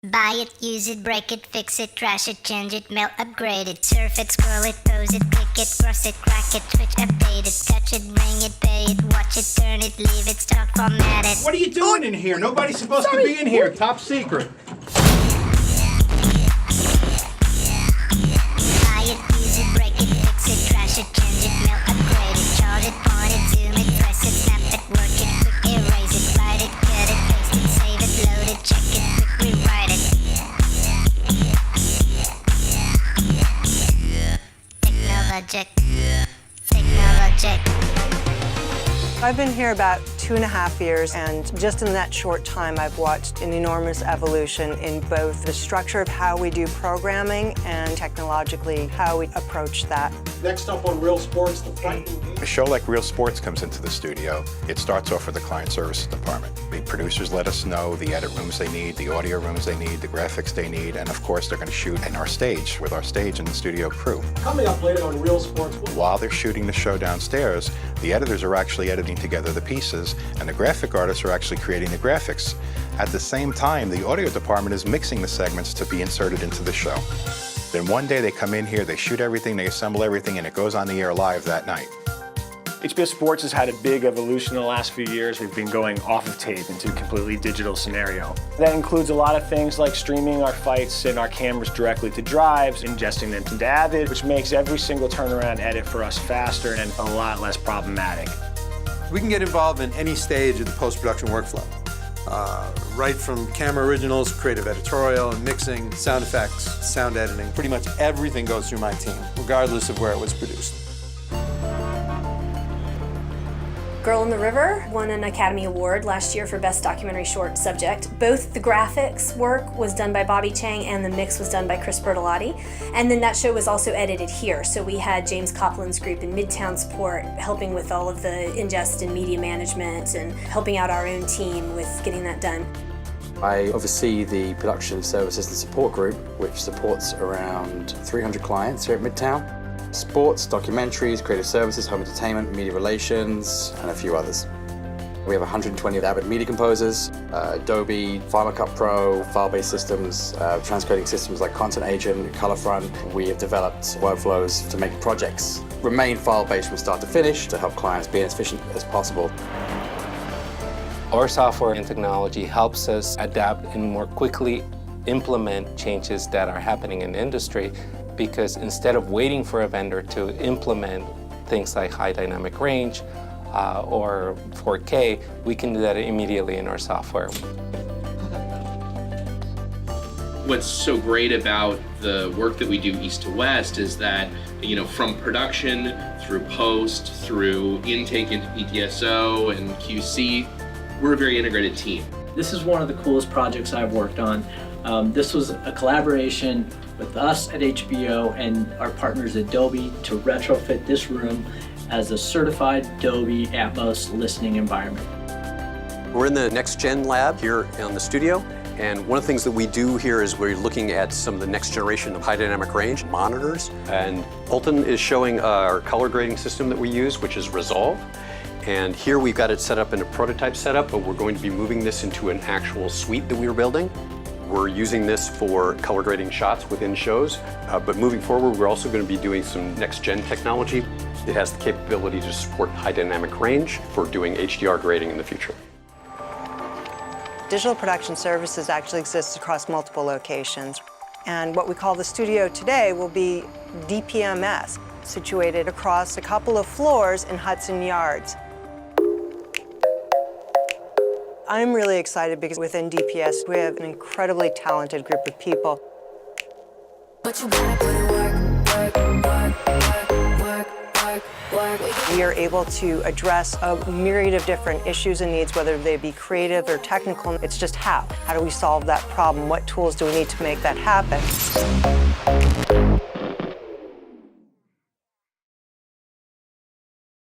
Buy it, use it, break it, fix it, trash it, change it, mail, upgrade it, surf it, scroll it, pose it, click it, cross it, crack it, switch, update it, touch it, ring it, pay it, watch it, turn it, leave it, start, format it. What are you doing in here? Nobody's supposed to be in here. Top secret. Buy it, use it, break it, fix it, trash it, change it, mail, upgrade it, charge it, point it, zoom it, press it, snap it, work it, quick erase it, write it, cut it, paste it, save it, load it, check it, quick rewrite it. Technologic. I've been here about 2.5 years, and just in that short time I've watched an enormous evolution in both the structure of how we do programming and technologically how we approach that. Next up on Real Sports, the fighting game. A show like Real Sports comes into the studio. It starts off with the client services department. The producers let us know the edit rooms they need, the audio rooms they need, the graphics they need, and of course they're going to shoot in our stage with our stage and the studio crew. Coming up later on Real Sports. While they're shooting the show downstairs, the editors are actually editing together the pieces, and the graphic artists are actually creating the graphics. At the same time, the audio department is mixing the segments to be inserted into the show. Then one day they come in here, they shoot everything, they assemble everything, and it goes on the air live that night. HBO Sports has had a big evolution in the last few years. We've been going off of tape into a completely digital scenario. That includes a lot of things like streaming our fights and our cameras directly to drives, ingesting them to Avid, which makes every single turnaround edit for us faster and a lot less problematic. We can get involved in any stage of the post-production workflow. Right from camera originals, creative editorial, mixing, sound effects, sound editing. Pretty much everything goes through my team, regardless of where it was produced. Girl in the River won an Academy Award last year for Best Documentary Short Subject. Both the graphics work was done by Bobby Chang and the mix was done by Chris Bertolotti. And then that show was also edited here. So we had James Copland's group in Midtown Support helping with all of the ingest and media management and helping out our own team with getting that done. I oversee the production services and support group, which supports around 300 clients here at Midtown. Sports, documentaries, creative services, home entertainment, media relations, and a few others. We have 120 Avid media composers, Adobe, Final Cut Pro, file-based systems, transcoding systems like Content Agent, Colorfront. We have developed workflows to make projects remain file-based from start to finish to help clients be as efficient as possible. Our software and technology helps us adapt and more quickly implement changes that are happening in the industry, because instead of waiting for a vendor to implement things like high dynamic range or 4K, we can do that immediately in our software. What's so great about the work that we do east to west is that, from production through post, through intake into PTSO and QC, we're a very integrated team. This is one of the coolest projects I've worked on. This was a collaboration with us at HBO and our partners Adobe to retrofit this room as a certified Dolby Atmos listening environment. We're in the Next Gen lab here in the studio, and one of the things that we do here is we're looking at some of the next generation of high dynamic range monitors. And Alton is showing our color grading system that we use, which is Resolve. And here we've got it set up in a prototype setup, but we're going to be moving this into an actual suite that we are building. We're using this for color grading shots within shows, but moving forward, we're also going to be doing some next-gen technology. It has the capability to support high dynamic range for doing HDR grading in the future. Digital production services actually exists across multiple locations. And what we call the studio today will be DPMS, situated across a couple of floors in Hudson Yards. I'm really excited because within DPS, we have an incredibly talented group of people. But you gotta put in work. We are able to address a myriad of different issues and needs, whether they be creative or technical. It's just how. How do we solve that problem? What tools do we need to make that happen?